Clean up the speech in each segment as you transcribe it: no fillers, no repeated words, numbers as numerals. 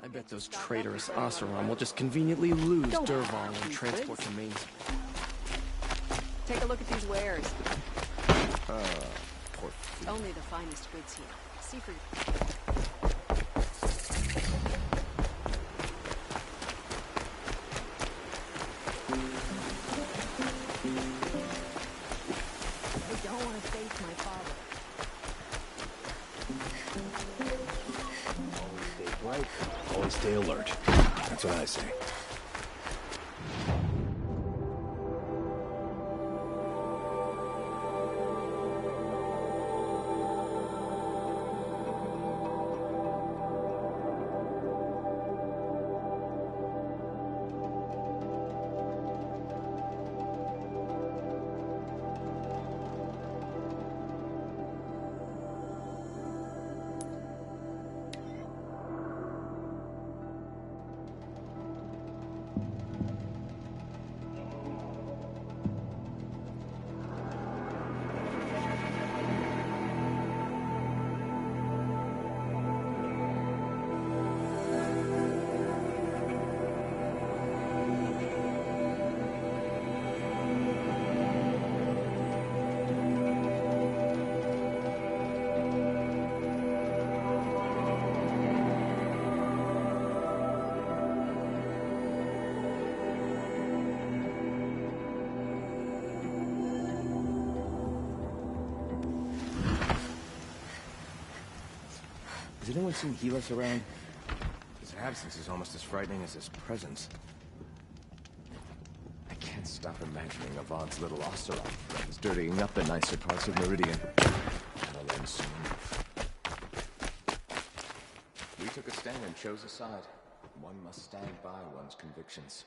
I bet those traitorous Oseram will just conveniently lose Dervahl and transport to Main. Take a look at these wares. Poor fool. Only the finest goods here. See for you. I don't want to face my father. Always stay bright, always stay alert. That's what I say. Has anyone seen Helis around? His absence is almost as frightening as his presence. I can't stop imagining Avad's little Oseram friends dirtying up the nicer parts of Meridian. That'll end soon. We took a stand and chose a side. One must stand by one's convictions.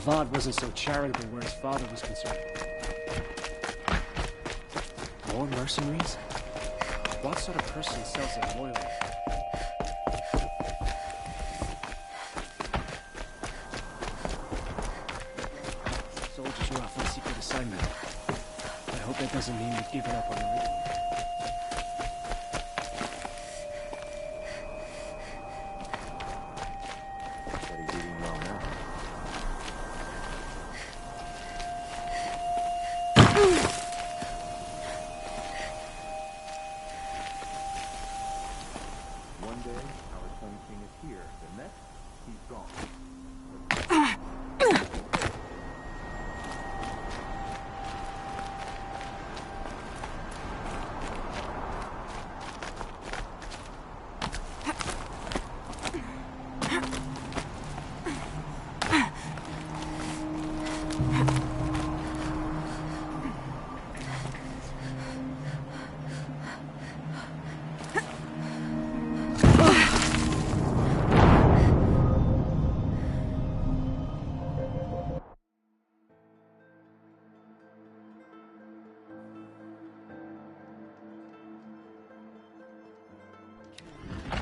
Avad wasn't so charitable where his father was concerned. More mercenaries? What sort of person sells their loyalty? Soldiers were off on secret assignment. I hope that doesn't mean we've given up on Meridian.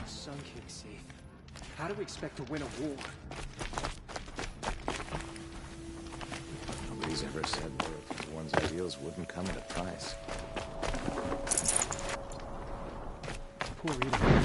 Sun King's safe. How do we expect to win a war? Nobody's ever said loyalty to one's ideals wouldn't come at a price. Poor Rita.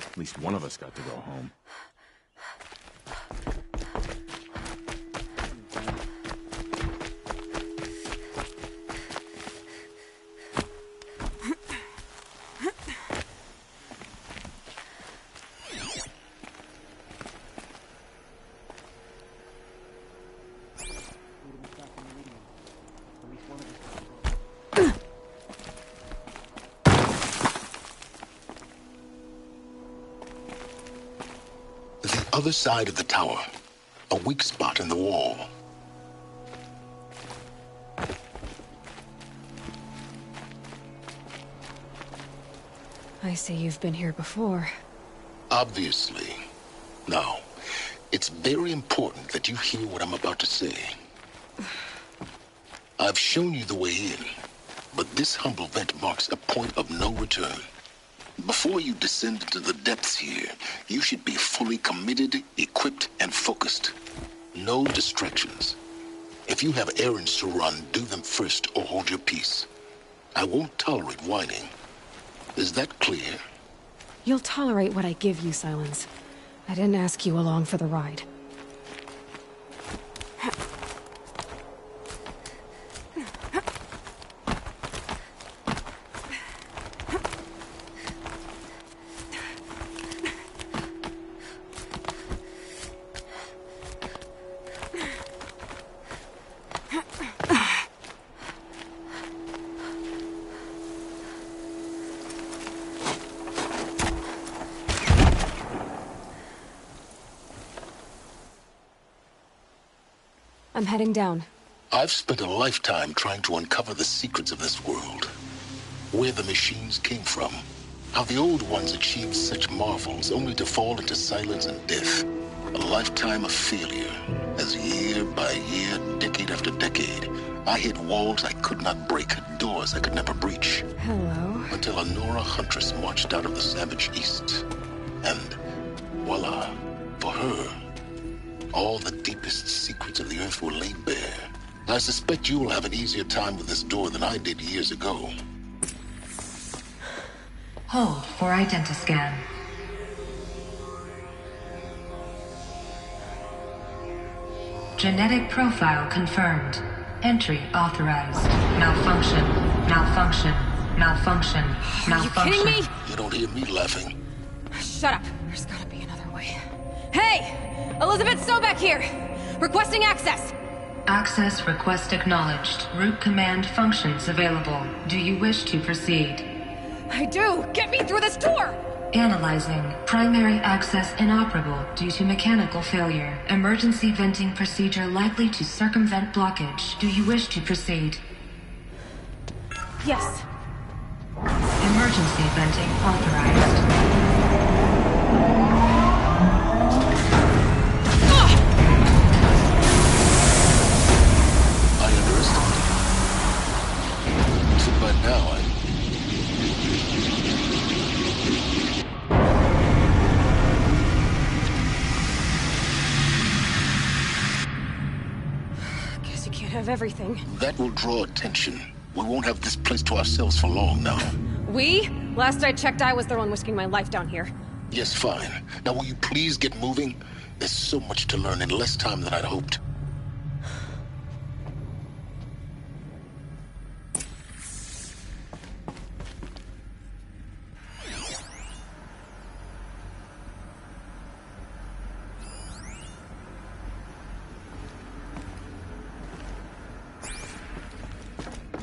At least one of us got to go home. Other side of the tower. a weak spot in the wall. I see you've been here before. Obviously. Now, it's very important that you hear what I'm about to say. I've shown you the way in, but this humble vent marks a point of no return. Before you descend into the depths here, you should be fully committed, equipped, and focused. No distractions. If you have errands to run, do them first or hold your peace. I won't tolerate whining. Is that clear? You'll tolerate what I give you, Silence. I didn't ask you along for the ride. I'm heading down. I've spent a lifetime trying to uncover the secrets of this world. Where the machines came from. How the old ones achieved such marvels only to fall into silence and death. A lifetime of failure. As year by year, decade after decade, I hit walls I could not break, doors I could never breach. Hello. Until a Nora huntress marched out of the savage east. And voila, for her, all the deepest secrets of the Earth were laid bare. I suspect you will have an easier time with this door than I did years ago. Hold for identiscan. Genetic profile confirmed. Entry authorized. Malfunction. Malfunction. Malfunction. Malfunction. Are you kidding me? You don't hear me laughing. Shut up. There's gotta be another way. Hey! Elizabeth Sobek here! Requesting access! Access request acknowledged. Root command functions available. Do you wish to proceed? I do! Get me through this door! Analyzing. Primary access inoperable due to mechanical failure. Emergency venting procedure likely to circumvent blockage. Do you wish to proceed? Yes. Emergency venting authorized. I underestimated you. So by now, Guess you can't have everything. that will draw attention. We won't have this place to ourselves for long now. We? Last I checked, I was the one risking my life down here. Yes, fine. Now will you please get moving? There's so much to learn in less time than I'd hoped.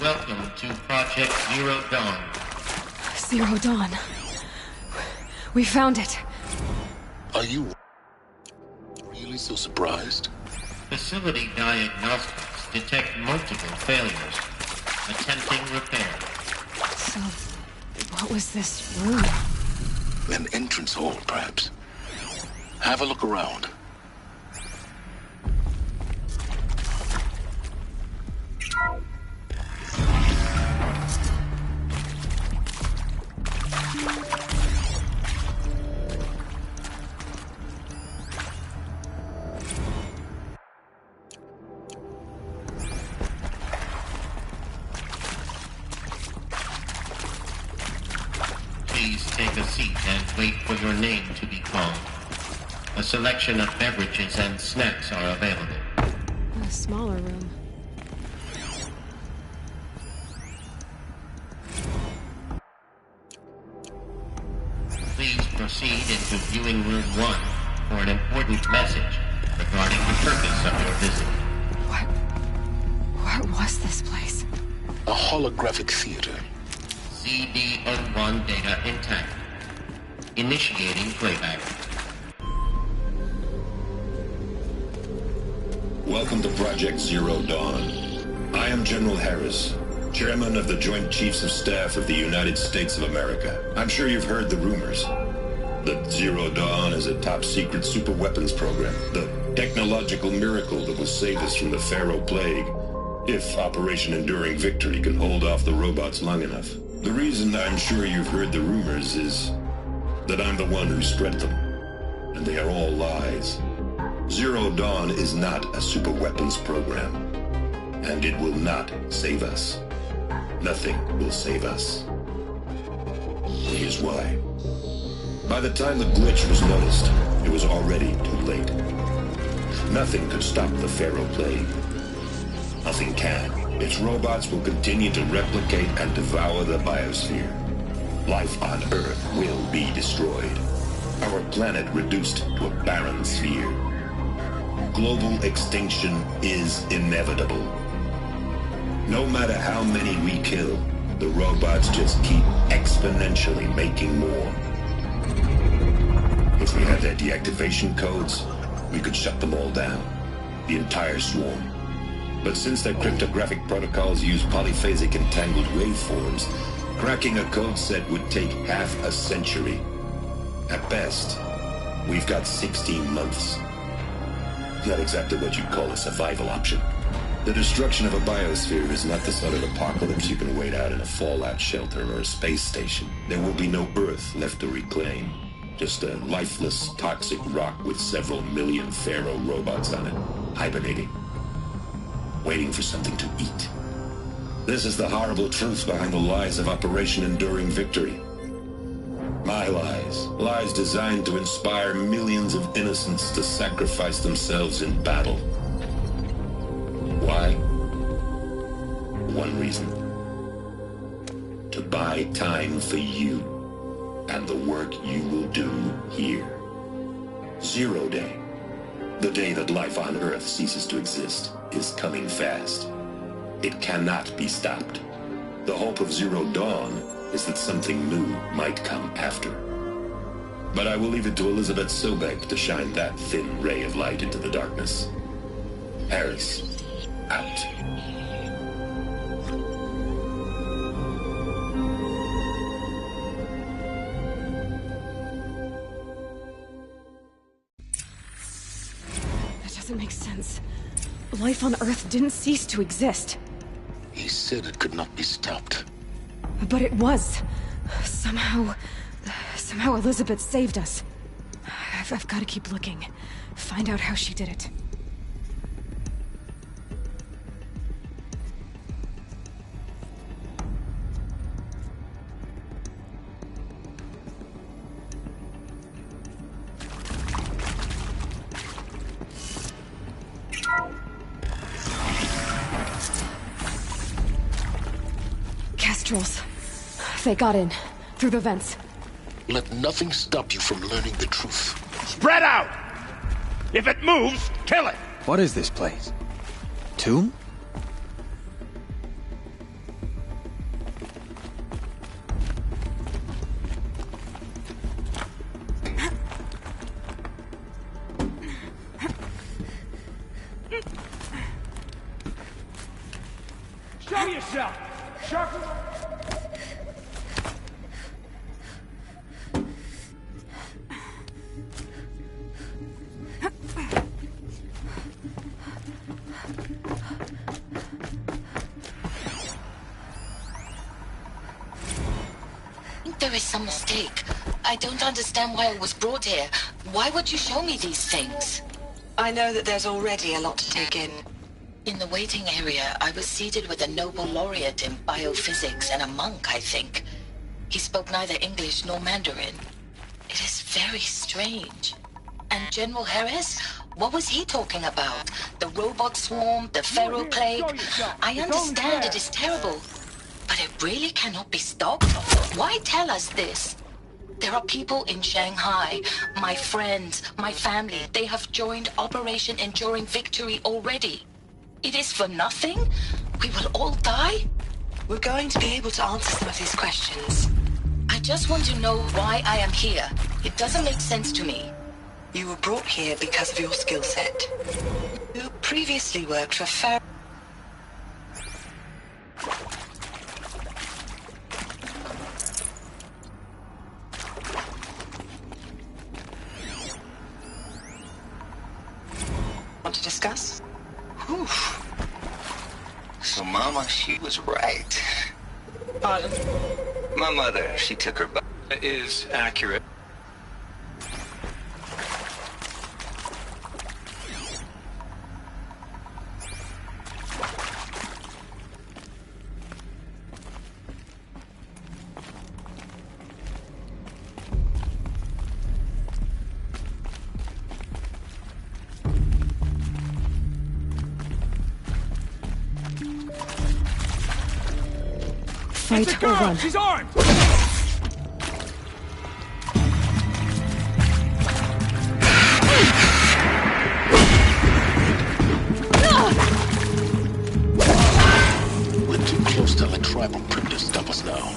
Welcome to Project Zero Dawn. Zero Dawn. We found it. Are you really so surprised? Facility diagnostics detect multiple failures. Attempting repair. So, what was this room? An entrance hall, perhaps. Have a look around. Please take a seat and wait for your name to be called. A selection of beverages and snacks are available. A smaller room. Please proceed into viewing room 1 for an important message regarding the purpose of your visit. What was this place? A holographic theater. CDN1 data intact. Initiating playback. Welcome to Project Zero Dawn. I am General Harris, Chairman of the Joint Chiefs of Staff of the United States of America. I'm sure you've heard the rumors. That Zero Dawn is a top-secret super-weapons program. The technological miracle that will save us from the Pharaoh Plague, if Operation Enduring Victory can hold off the robots long enough. The reason I'm sure you've heard the rumors is that I'm the one who spread them. And they are all lies. Zero Dawn is not a super-weapons program. And it will not save us. Nothing will save us. Here's why. By the time the glitch was noticed, it was already too late. Nothing could stop the Pharaoh Plague. Nothing can. Its robots will continue to replicate and devour the biosphere. Life on Earth will be destroyed. Our planet reduced to a barren sphere. Global extinction is inevitable. No matter how many we kill, the robots just keep exponentially making more. If we had their deactivation codes, we could shut them all down. The entire swarm. But since their cryptographic protocols use polyphasic entangled waveforms, cracking a code set would take half a century. At best, we've got 16 months. Not exactly what you'd call a survival option. The destruction of a biosphere is not the sort of apocalypse you can wait out in a fallout shelter or a space station. There will be no Earth left to reclaim. Just a lifeless, toxic rock with several million Pharaoh robots on it, hibernating, waiting for something to eat. This is the horrible truth behind the lies of Operation Enduring Victory. My lies. Lies designed to inspire millions of innocents to sacrifice themselves in battle. Why? One reason. To buy time for you and the work you will do here. Zero Day, the day that life on Earth ceases to exist, is coming fast. It cannot be stopped. The hope of Zero Dawn is that something new might come after. But I will leave it to Elizabeth Sobek to shine that thin ray of light into the darkness. Harris, out. That doesn't make sense. Life on Earth didn't cease to exist. He said it could not be stopped. But it was. Somehow Elizabeth saved us. I've got to keep looking. Find out how she did it. Kestrels. They got in. Through the vents. Let nothing stop you from learning the truth. Spread out! If it moves, kill it! What is this place? Tomb? Show yourself! Sharpen... There is some mistake. I don't understand why I was brought here. Why would you show me these things? I know that there's already a lot to take in. In the waiting area, I was seated with a Nobel laureate in biophysics and a monk, I think. He spoke neither English nor Mandarin. It is very strange. And General Harris? What was he talking about? The robot swarm, the Pharaoh Plague? I understand it is terrible. But it really cannot be stopped? Why tell us this? There are people in Shanghai, my friends, my family. They have joined Operation Enduring Victory already. It is for nothing? We will all die? We're going to be able to answer some of these questions. I just want to know why I am here. It doesn't make sense to me. You were brought here because of your skill set. You previously worked for Want to discuss? Whew. So, Mama, she was right. Pardon? My mother, she took her butt. Is accurate. Fight or run. She's armed! We're too close to the tribal crypt to stop us now.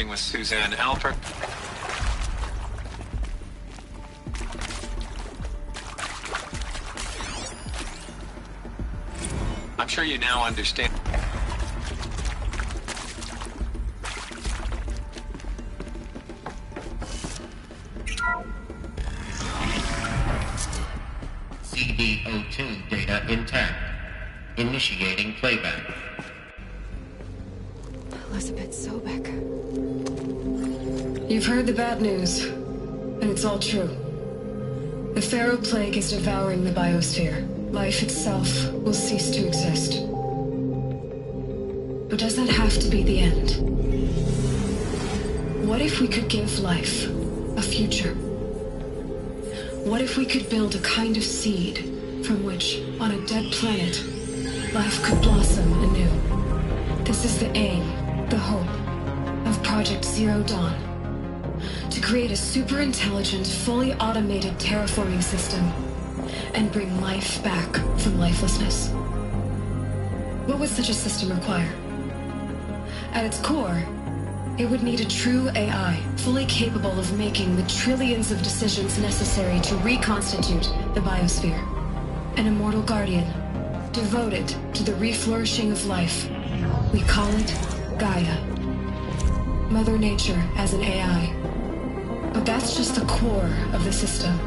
With Suzanne Alpert. I'm sure you now understand. CD02 data intact. Initiating playback. Elizabeth Sobek. You've heard the bad news, and it's all true. The Pharaoh Plague is devouring the biosphere. Life itself will cease to exist. But does that have to be the end? What if we could give life a future? What if we could build a kind of seed from which, on a dead planet, life could blossom anew? This is the aim, the hope, of Project Zero Dawn. To create a super-intelligent, fully automated terraforming system and bring life back from lifelessness. What would such a system require? At its core, it would need a true AI, fully capable of making the trillions of decisions necessary to reconstitute the biosphere. An immortal guardian, devoted to the reflourishing of life. We call it Gaia. Mother Nature as an AI. But that's just the core of the system.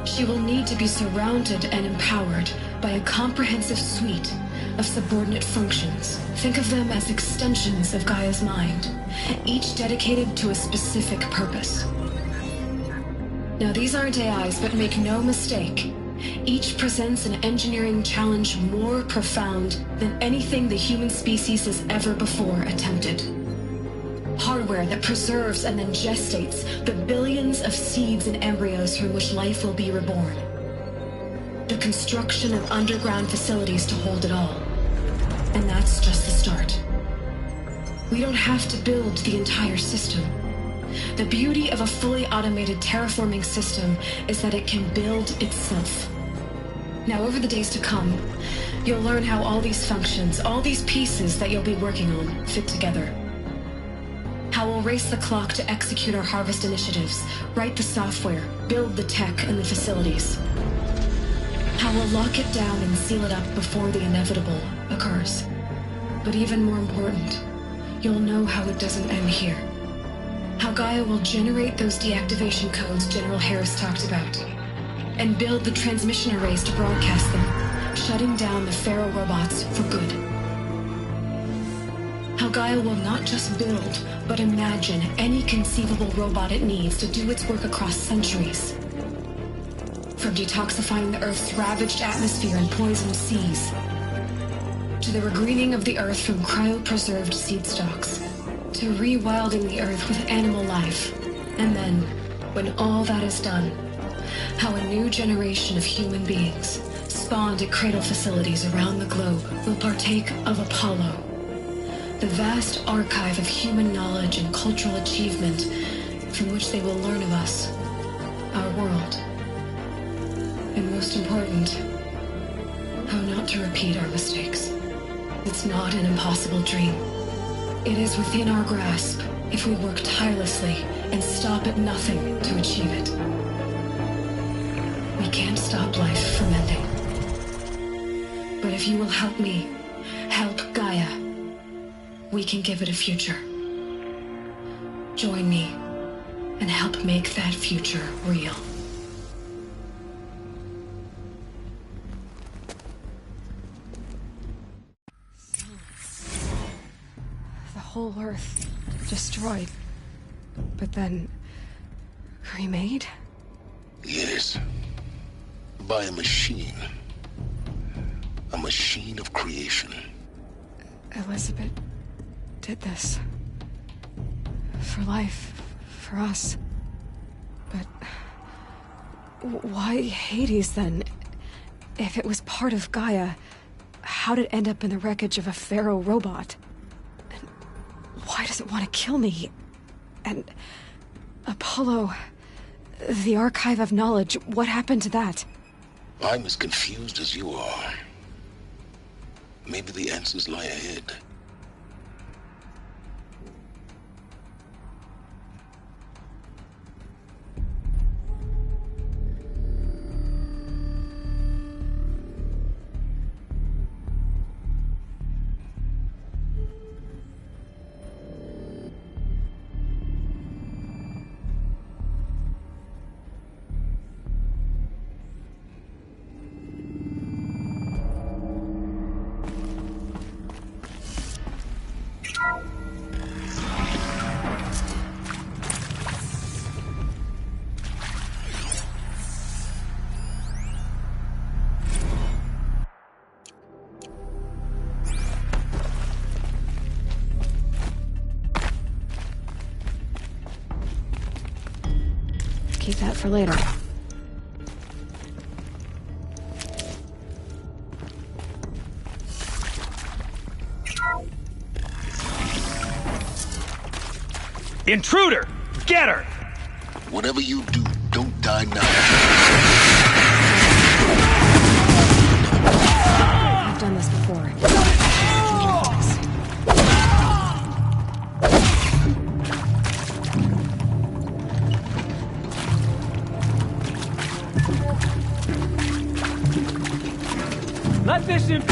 She will need to be surrounded and empowered by a comprehensive suite of subordinate functions. Think of them as extensions of Gaia's mind, each dedicated to a specific purpose. Now, these aren't AIs, but make no mistake, each presents an engineering challenge more profound than anything the human species has ever before attempted. Hardware that preserves and then gestates the billions of seeds and embryos from which life will be reborn. The construction of underground facilities to hold it all. And that's just the start. We don't have to build the entire system. The beauty of a fully automated terraforming system is that it can build itself. Now, over the days to come, you'll learn how all these functions, all these pieces that you'll be working on, fit together. How we'll race the clock to execute our harvest initiatives, write the software, build the tech and the facilities. How we'll lock it down and seal it up before the inevitable occurs. But even more important, you'll know how it doesn't end here. How Gaia will generate those deactivation codes General Harris talked about, and build the transmission arrays to broadcast them, shutting down the Pharaoh robots for good. How Gaia will not just build, but imagine any conceivable robot it needs to do its work across centuries. From detoxifying the Earth's ravaged atmosphere and poisoned seas, to the regreening of the Earth from cryopreserved seed stalks, to rewilding the Earth with animal life. And then, when all that is done, how a new generation of human beings, spawned at cradle facilities around the globe, will partake of Apollo, the vast archive of human knowledge and cultural achievement from which they will learn of us, our world, and most important, how not to repeat our mistakes. It's not an impossible dream. It is within our grasp if we work tirelessly and stop at nothing to achieve it. We can't stop life from ending. But if you will help me, help Gaia, we can give it a future. Join me and help make that future real. The whole Earth destroyed, but then remade? Yes. By a machine. A machine of creation. Elizabeth did this. For life. For us. But why Hades then? If it was part of Gaia, how'd it end up in the wreckage of a Pharaoh robot? And why does it want to kill me? And Apollo, the archive of knowledge, what happened to that? I'm as confused as you are. Maybe the answers lie ahead. Keep that for later. Intruder! Get her! Whatever you do, don't die now. I've done this before. Let this in.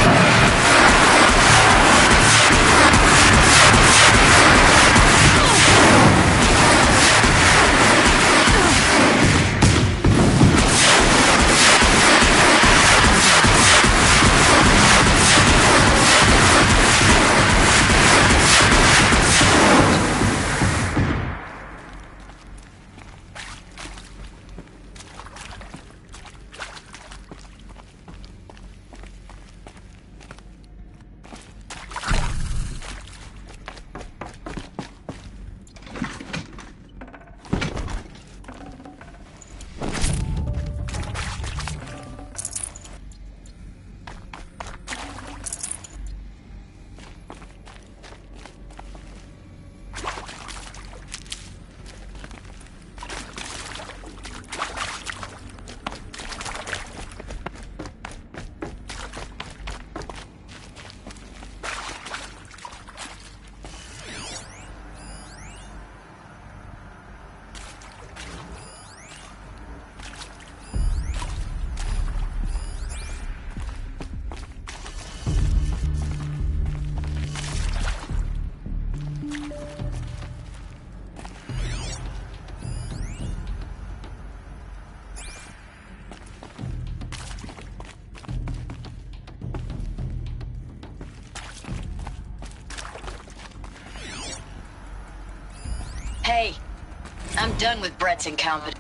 I'm done with Brett's incompetence.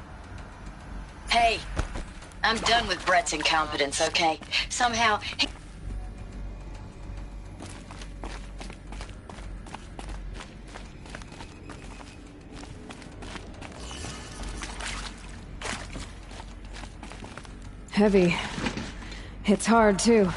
Hey, I'm done with Brett's incompetence, okay? Somehow... Heavy. It's hard, too.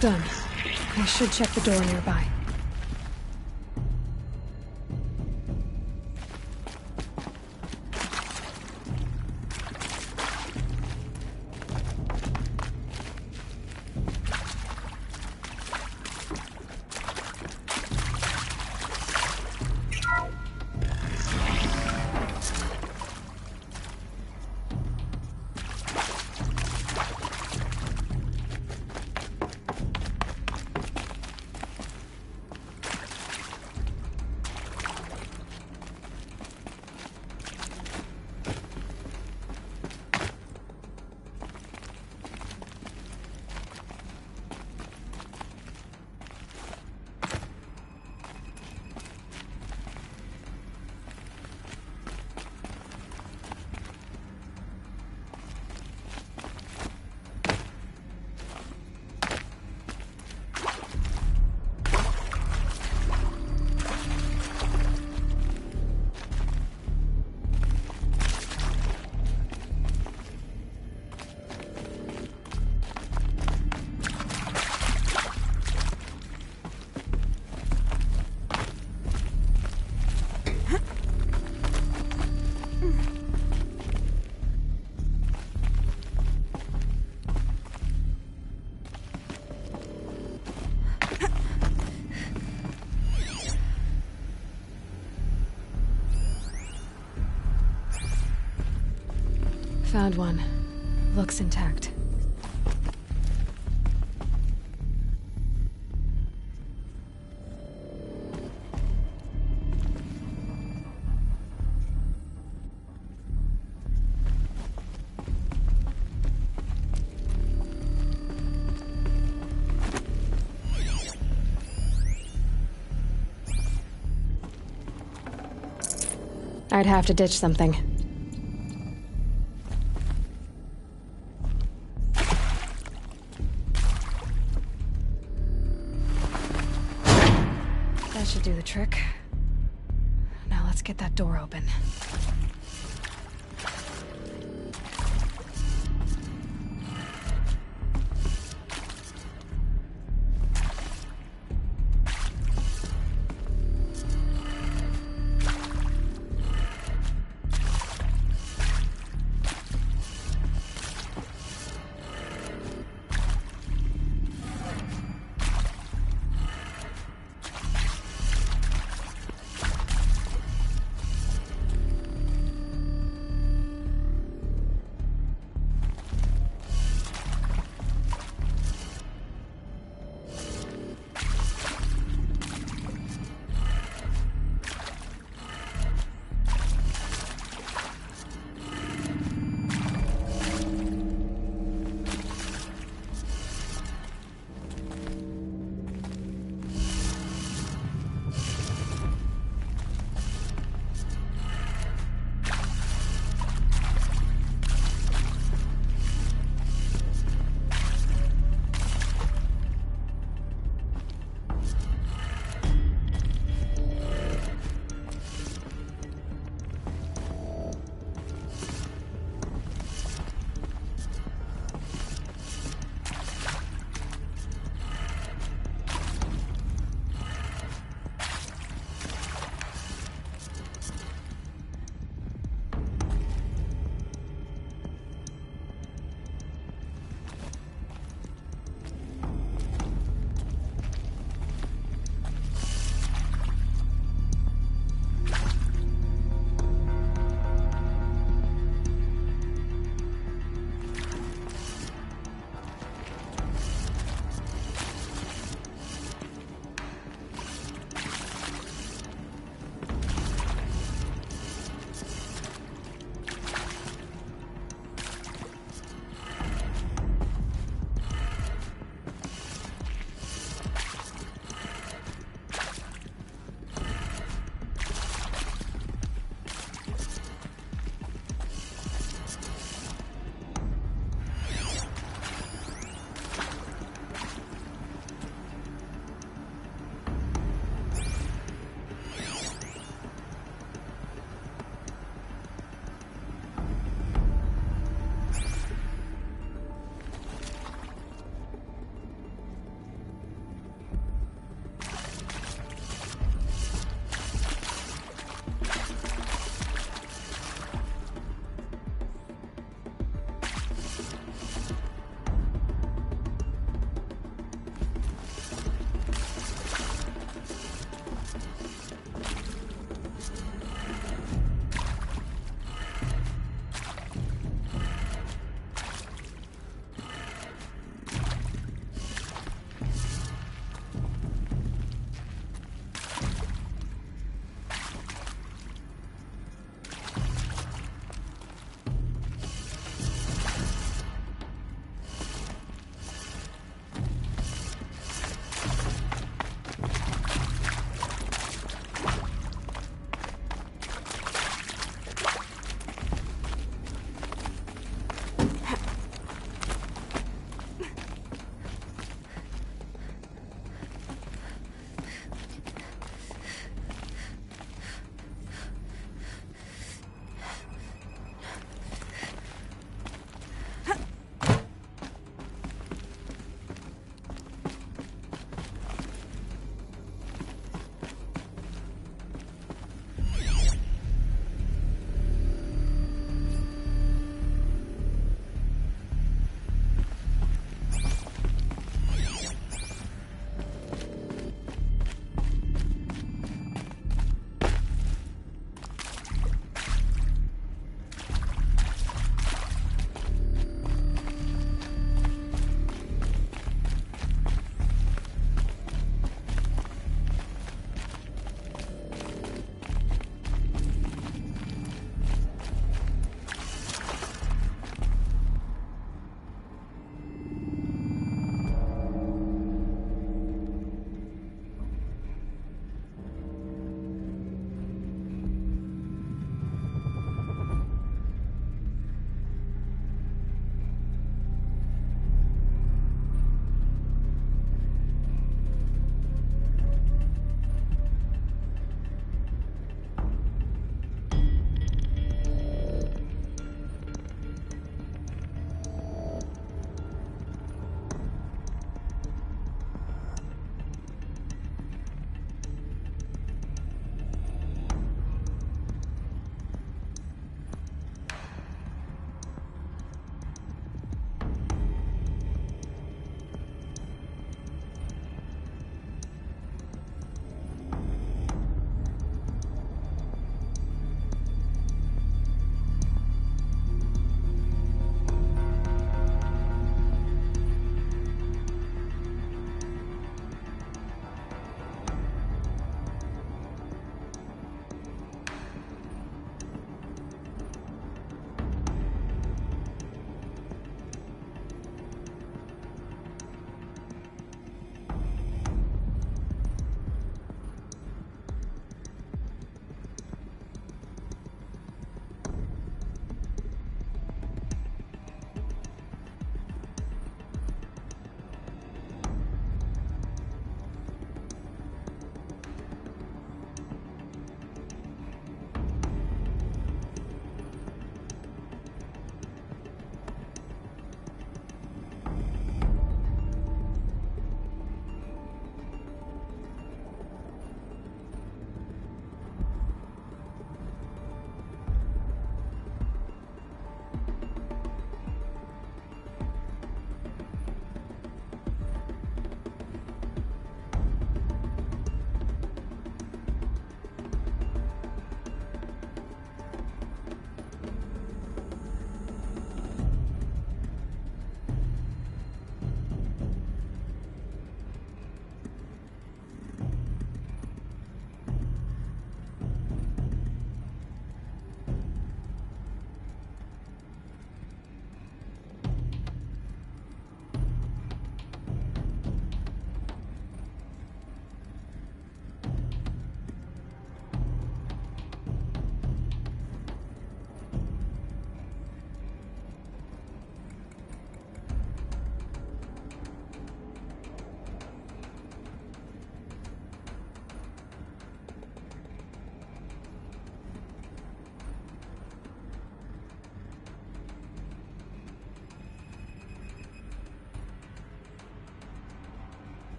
Done. I should check the door nearby. Found one. Looks intact. I'd have to ditch something. That should do the trick. Now let's get that door open.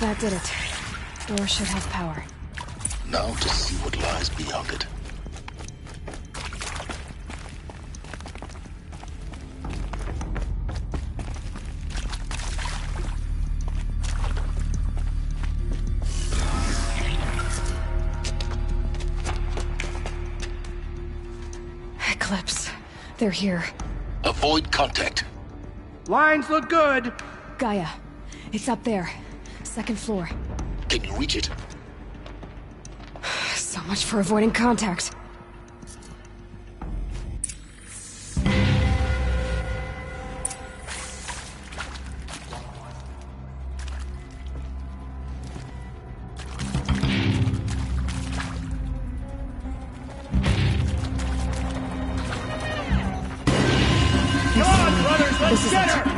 That did it. Door should have power. Now to see what lies beyond it. Eclipse. They're here. Avoid contact. Lines look good. Gaia. It's up there. Second floor. Can you reach it? So much for avoiding contact. Come on, brothers, let's get her!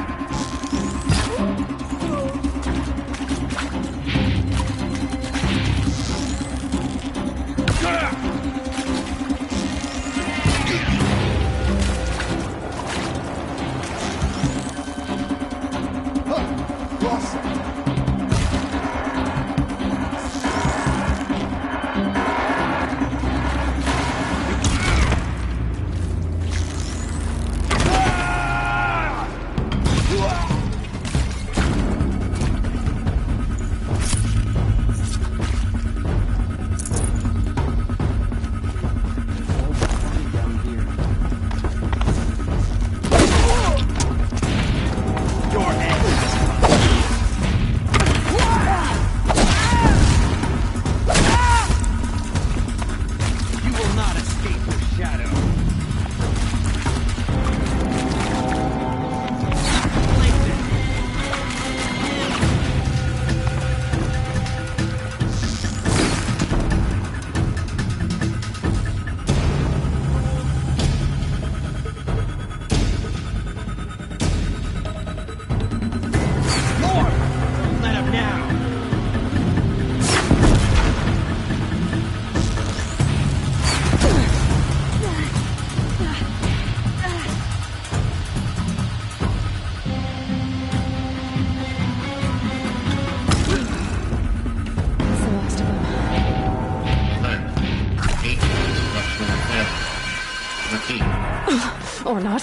Or not.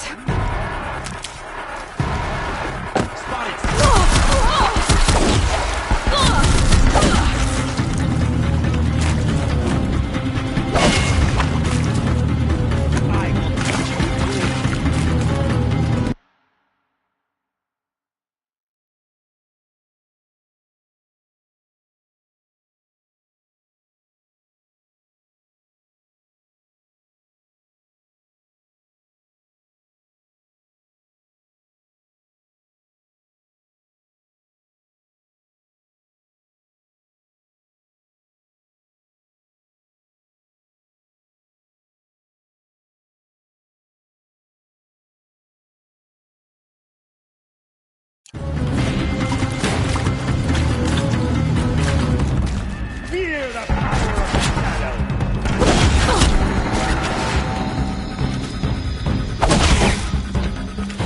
Fear the power of shadow.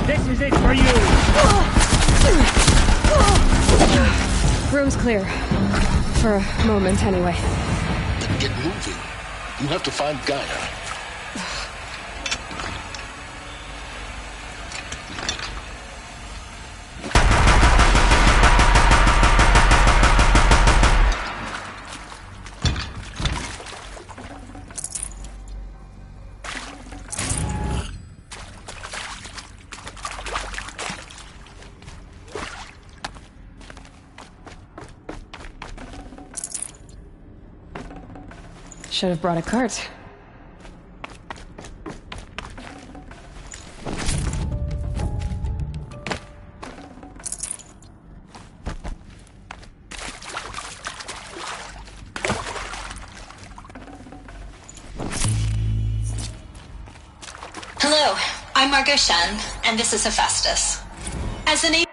This is it for you. Room's clear. For a moment, anyway. Then get moving. You have to find Gaia. Should have brought a cart. Hello, I'm Margot Shen, and this is Hephaestus. As the name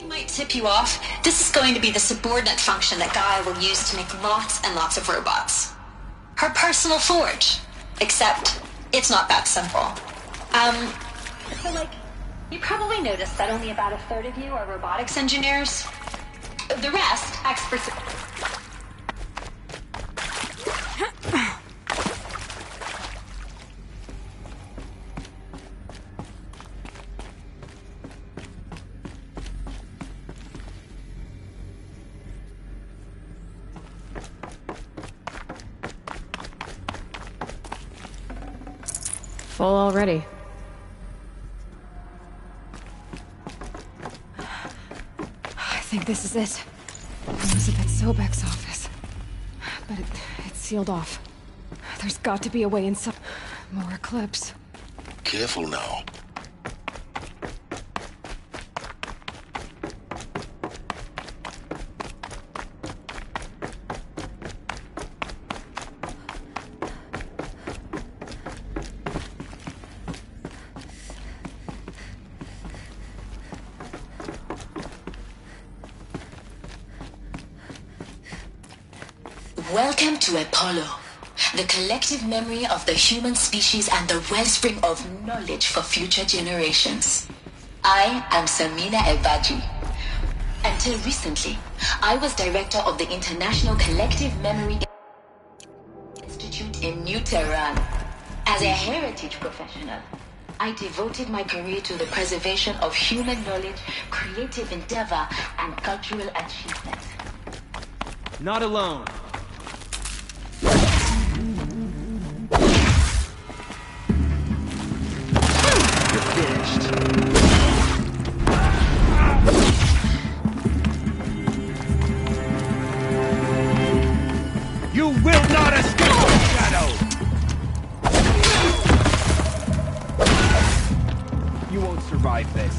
might tip you off, this is going to be the subordinate function that Gaia will use to make lots and lots of robots. Her personal forge. Except, it's not that simple. So you probably noticed that only about a third of you are robotics engineers. The rest acts for... Full already. I think this is it. Elizabeth Sobek's office. But it's sealed off. There's got to be a way inside. More Eclipse. Careful now. Welcome to Apollo, the collective memory of the human species and the wellspring of knowledge for future generations. I am Samina Ebaji. Until recently, I was director of the International Collective Memory Institute in New Tehran. As a heritage professional, I devoted my career to the preservation of human knowledge, creative endeavor, and cultural achievement. Not alone. You will not escape the shadow! You won't survive this.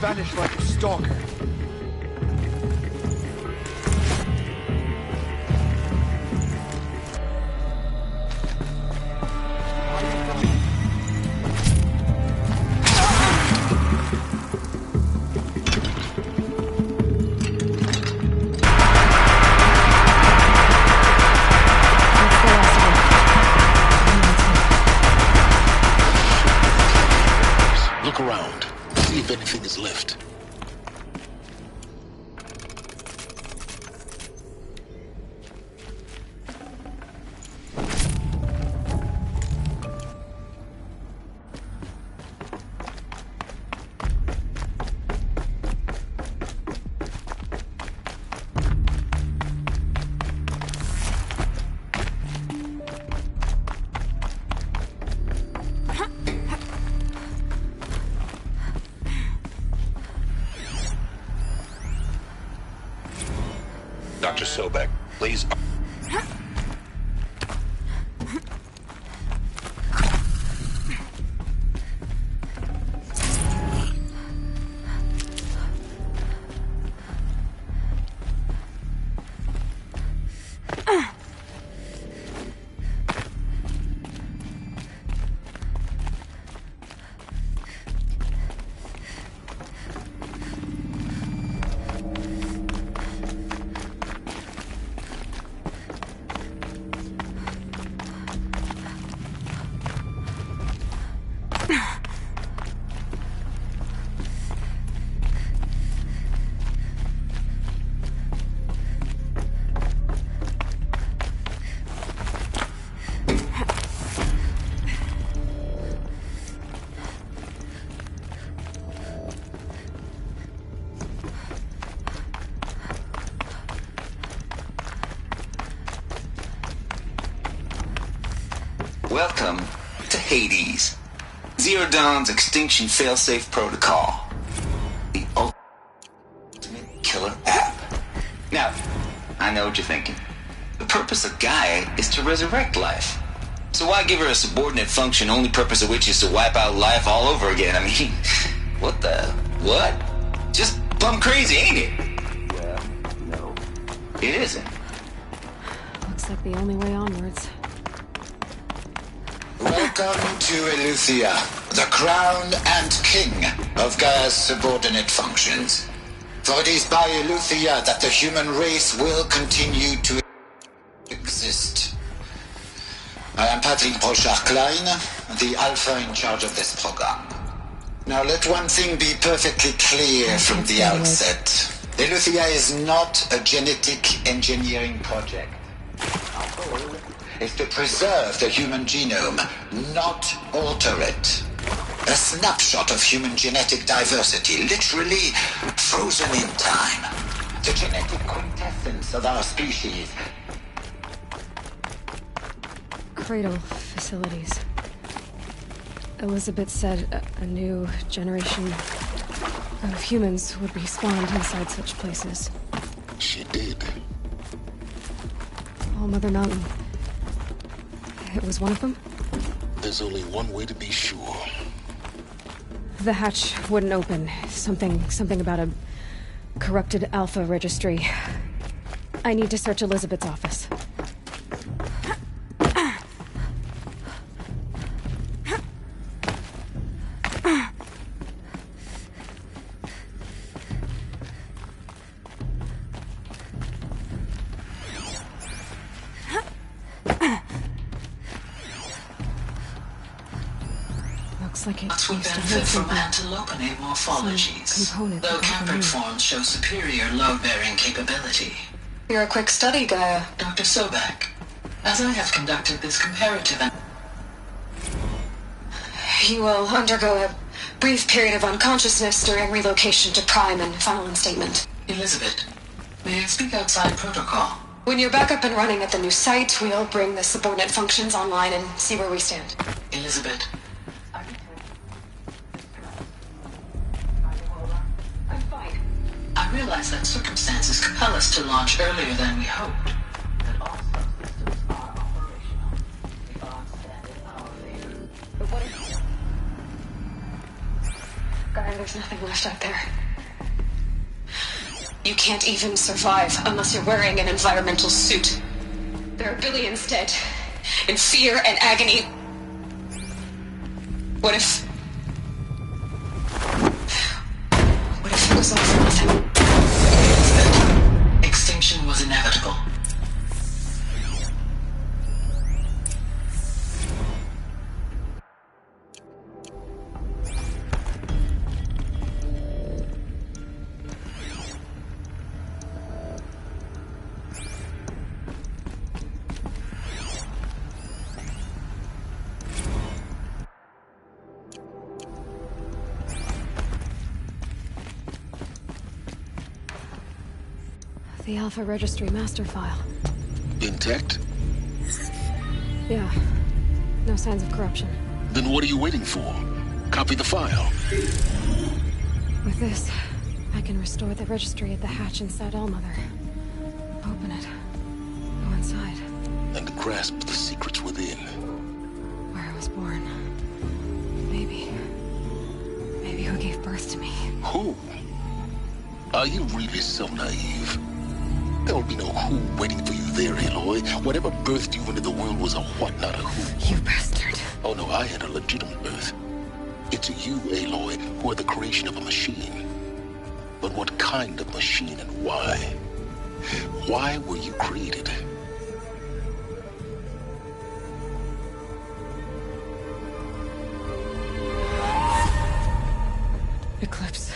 Vanish like a stalker. Look around. See if anything is left. Dr. Sobek, please. Welcome to Hades, Zero Dawn's extinction failsafe protocol, the ultimate killer app. Now, I know what you're thinking. The purpose of Gaia is to resurrect life. So why give her a subordinate function, only purpose of which is to wipe out life all over again? I mean, what? Just plumb crazy, ain't it? Yeah, no. It isn't. Looks like the only way onwards. Welcome to Eleuthia, the crown and king of Gaia's subordinate functions. For it is by Eleuthia that the human race will continue to Patrick Brochard-Klein, the Alpha in charge of this program. Now let one thing be perfectly clear from the outset. Eleuthia is not a genetic engineering project. Our goal is to preserve the human genome, not alter it. A snapshot of human genetic diversity, literally frozen in time. The genetic quintessence of our species. Cradle facilities. Elizabeth said a new generation of humans would be spawned inside such places. She did. All Mother Mountain. It was one of them? There's only one way to be sure. The hatch wouldn't open. Something about a corrupted Alpha registry. I need to search Elizabeth's office. That would benefit from antilopenate morphologies, though Cambric forms show superior load-bearing capability. You're a quick study, Gaia. Dr. Sobek, as I have conducted this comparative... You will undergo a brief period of unconsciousness during relocation to Prime and final instatement. Elizabeth, may I speak outside protocol? When you're back up and running at the new site, we'll bring the subordinate functions online and see where we stand. Elizabeth. I realize that circumstances compel us to launch earlier than we hoped. That all subsystems are operational. The odds stand in our favor. But what if... Gaia, there's nothing left out there. You can't even survive unless you're wearing an environmental suit. There are billions dead, in fear and agony. What if it was all for nothing? Extinction was inevitable. The Alpha Registry master file. Intact? Yeah. No signs of corruption. Then what are you waiting for? Copy the file. With this, I can restore the registry at the hatch inside Allmother. Open it. Go inside. And grasp the secrets within. Where I was born. Maybe who gave birth to me. Who? Are you really so naive? There will be no who waiting for you there, Aloy. Whatever birthed you into the world was a what, not a who. You bastard. Oh no, I had a legitimate birth. It's you, Aloy, who are the creation of a machine. But what kind of machine and why? Why were you created? Eclipse.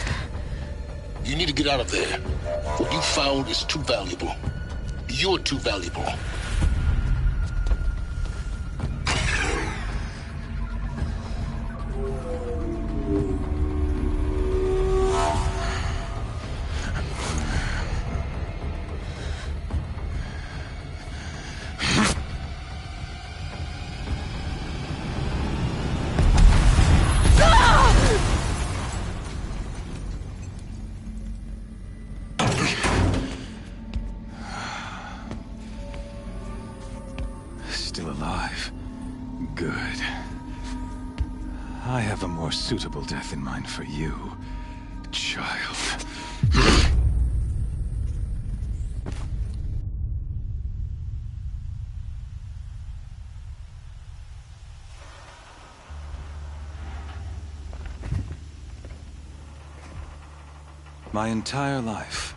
You need to get out of there. What you found is too valuable. You're too valuable. Still alive. Good. I have a more suitable death in mind for you, child. My entire life,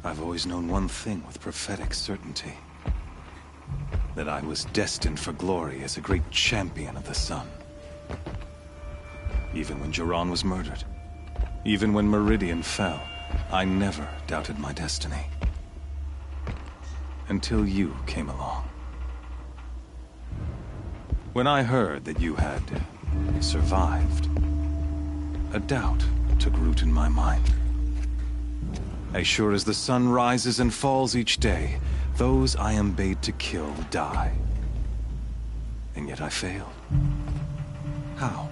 I've always known one thing with prophetic certainty. that I was destined for glory as a great champion of the sun. Even when Jiran was murdered, even when Meridian fell, I never doubted my destiny. Until you came along. When I heard that you had survived, a doubt took root in my mind. As sure as the sun rises and falls each day, those I am bade to kill die. And yet I failed. How?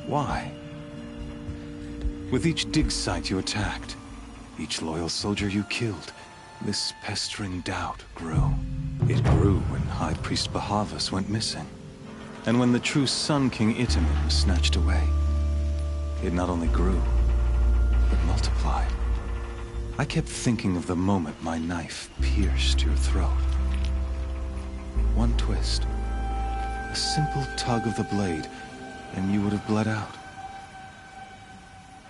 Why? With each dig site you attacked, each loyal soldier you killed, this pestering doubt grew. It grew when High Priest Bahavas went missing, and when the true Sun King Itamen was snatched away. It not only grew, but multiplied. I kept thinking of the moment my knife pierced your throat. One twist, a simple tug of the blade, and you would have bled out.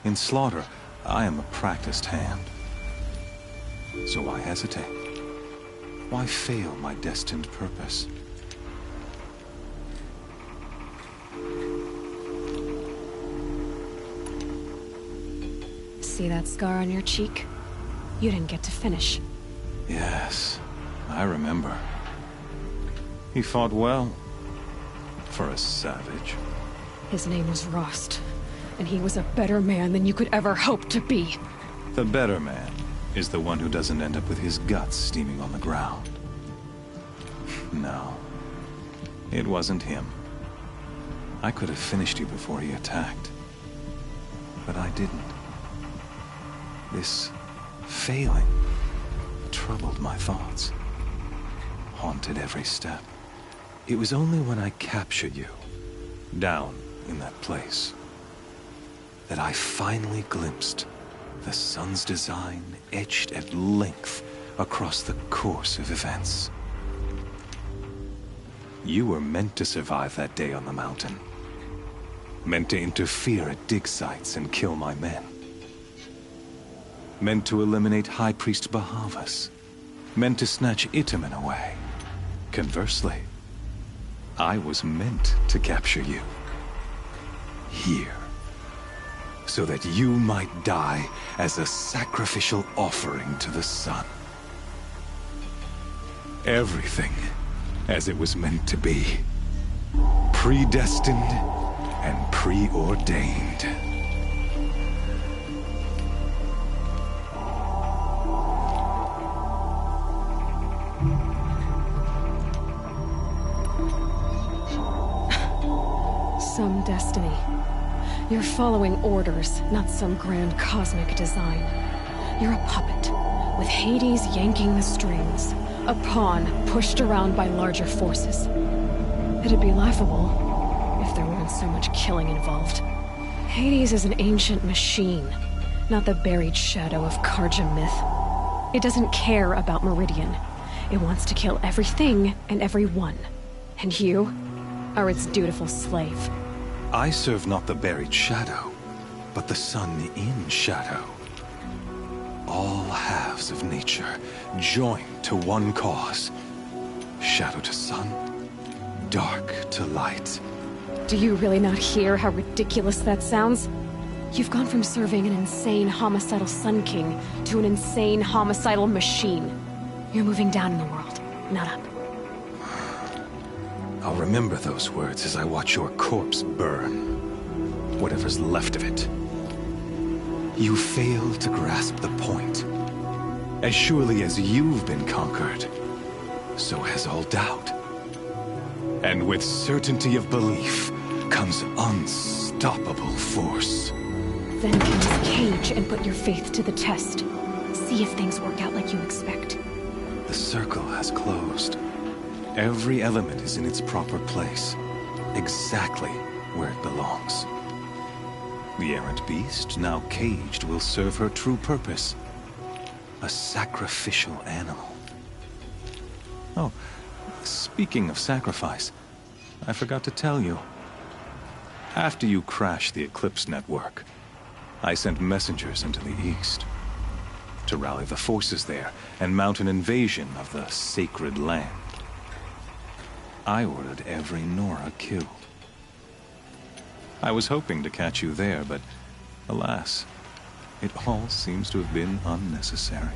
In slaughter, I am a practiced hand. So why hesitate? Why fail my destined purpose? See that scar on your cheek? You didn't get to finish. Yes, I remember. He fought well, for a savage. His name was Rost, and he was a better man than you could ever hope to be. The better man is the one who doesn't end up with his guts steaming on the ground. No, it wasn't him. I could have finished you before he attacked, but I didn't. This failing troubled my thoughts, haunted every step. It was only when I captured you, down in that place, that I finally glimpsed the sun's design etched at length across the course of events. You were meant to survive that day on the mountain. Meant to interfere at dig sites and kill my men. Meant to eliminate High Priest Bahavas. Meant to snatch Itamen away. Conversely, I was meant to capture you. Here. So that you might die as a sacrificial offering to the sun. Everything as it was meant to be. Predestined and preordained. Some destiny. You're following orders, not some grand cosmic design. You're a puppet, with Hades yanking the strings. A pawn pushed around by larger forces. It'd be laughable if there weren't so much killing involved. Hades is an ancient machine, not the buried shadow of Karja myth. It doesn't care about Meridian. It wants to kill everything and everyone. And you are its dutiful slave. I serve not the buried shadow, but the sun in shadow. All halves of nature joined to one cause. Shadow to sun, dark to light. Do you really not hear how ridiculous that sounds? You've gone from serving an insane homicidal Sun King to an insane homicidal machine. You're moving down in the world, not up. I'll remember those words as I watch your corpse burn. Whatever's left of it. You fail to grasp the point. As surely as you've been conquered, so has all doubt. And with certainty of belief comes unstoppable force. Then cleanse Cage and put your faith to the test. See if things work out like you expect. The circle has closed. Every element is in its proper place, exactly where it belongs. The errant beast, now caged, will serve her true purpose. A sacrificial animal. Oh, speaking of sacrifice, I forgot to tell you. After you crashed the Eclipse network, I sent messengers into the east to rally the forces there and mount an invasion of the sacred land. I ordered every Nora killed. I was hoping to catch you there, but alas, it all seems to have been unnecessary.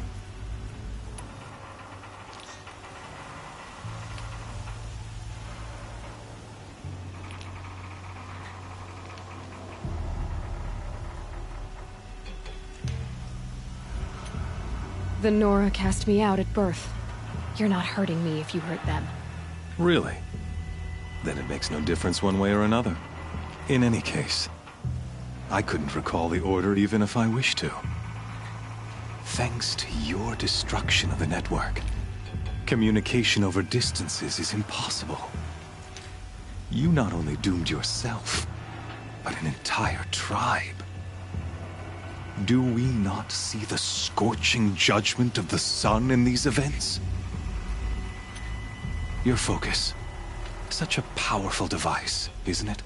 The Nora cast me out at birth. You're not hurting me if you hurt them. Really? Then it makes no difference one way or another. In any case, I couldn't recall the order even if I wished to. Thanks to your destruction of the network, communication over distances is impossible. You not only doomed yourself, but an entire tribe. Do we not see the scorching judgment of the sun in these events? Your focus. Such a powerful device, isn't it?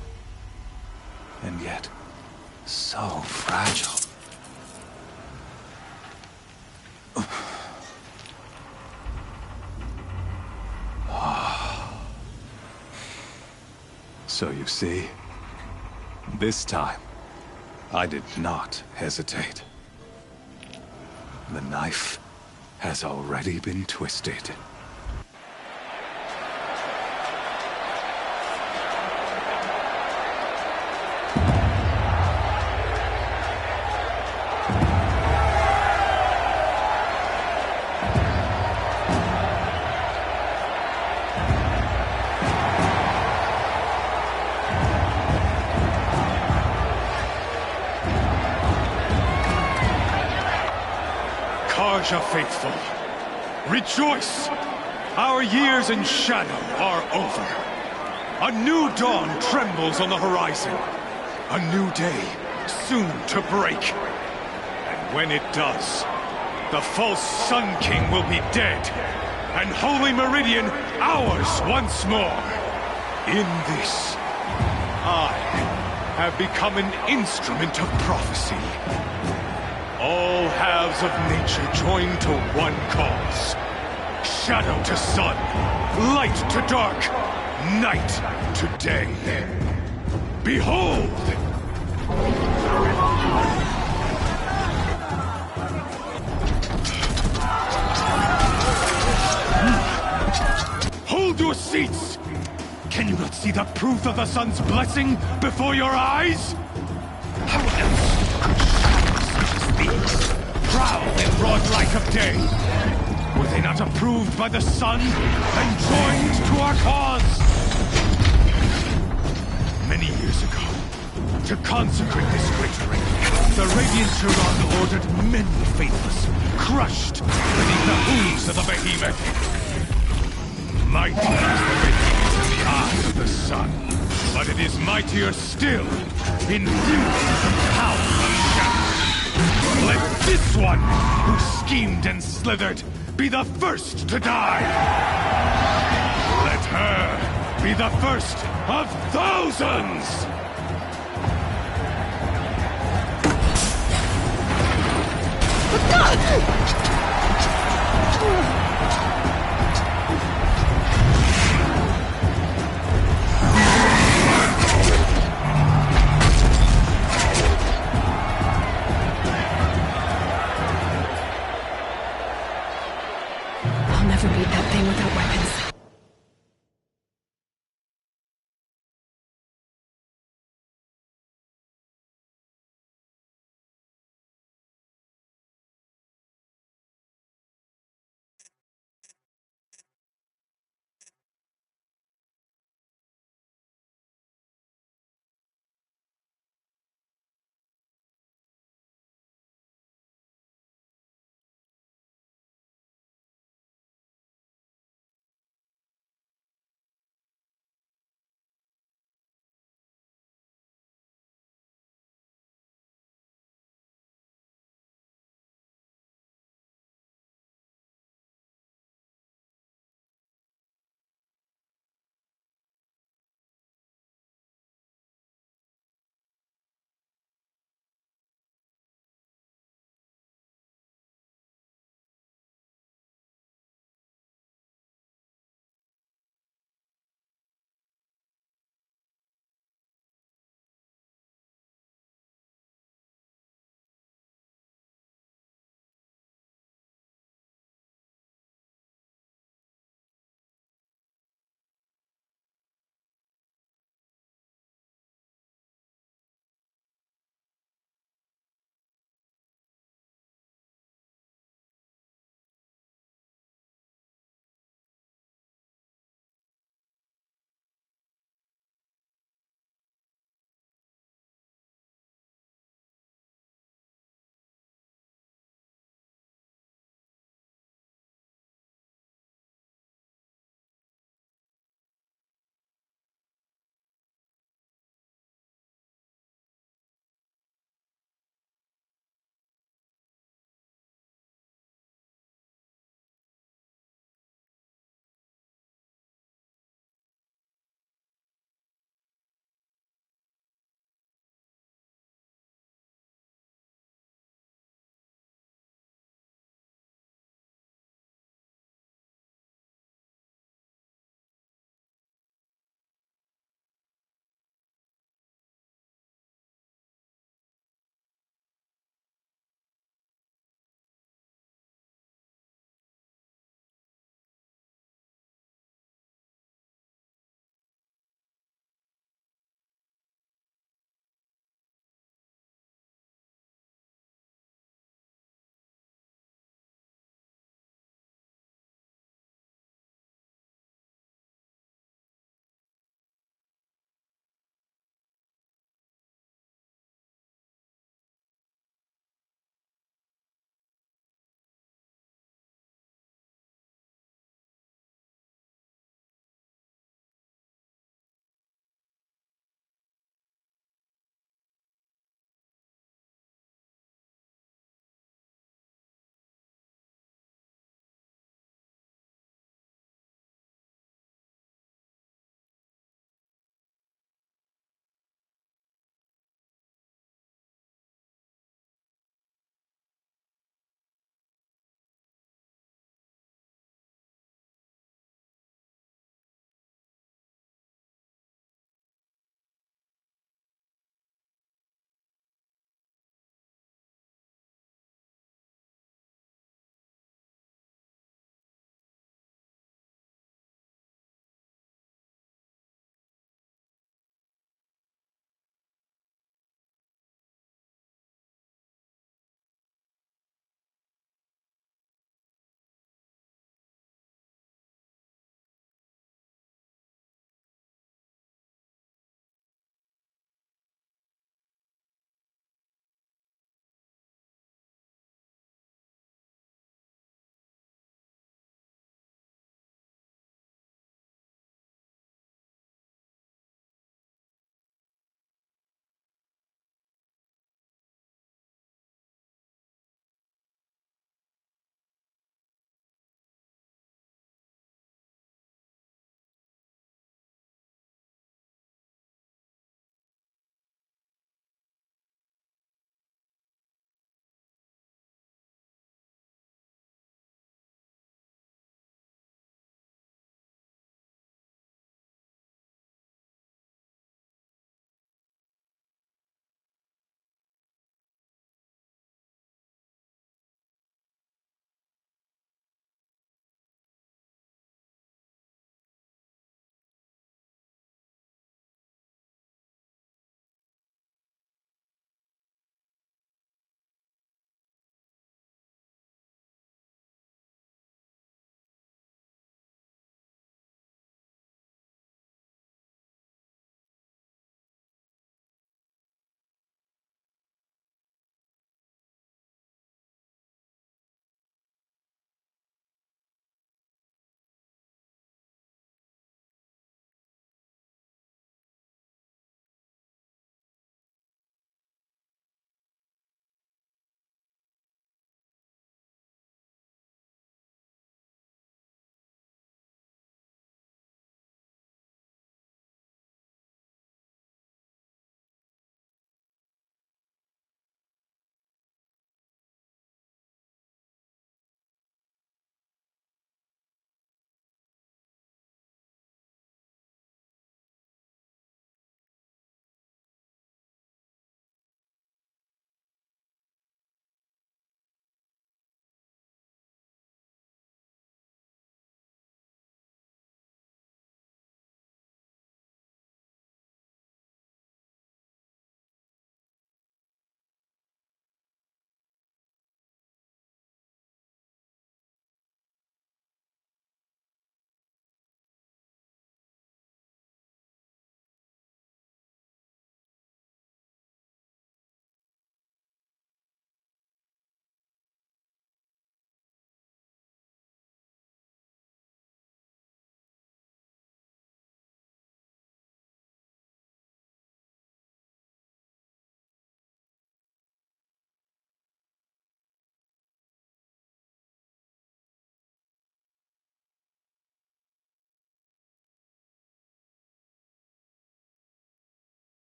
And yet, so fragile. So you see, this time, I did not hesitate. The knife has already been twisted. Karja faithful, rejoice! Our years in shadow are over. A new dawn trembles on the horizon. A new day soon to break. And when it does, the false Sun King will be dead, and Holy Meridian ours once more. In this, I have become an instrument of prophecy. All halves of nature join to one cause. Shadow to sun, light to dark, night to day. Behold! Hold your seats! Can you not see the proof of the sun's blessing before your eyes? How else could shadows such as these prowl in broad light of day? Were they not approved by the sun and joined to our cause? Many years ago, to consecrate this great ring, the Radiant Turan ordered many faithless, crushed beneath the hooves of the behemoth. Mighty is the behemoth in the eye of the sun, but it is mightier still, infused with the power of shadow. Let this one, who schemed and slithered, be the first to die! Let her be the first of thousands! I'll never beat that thing without weapons.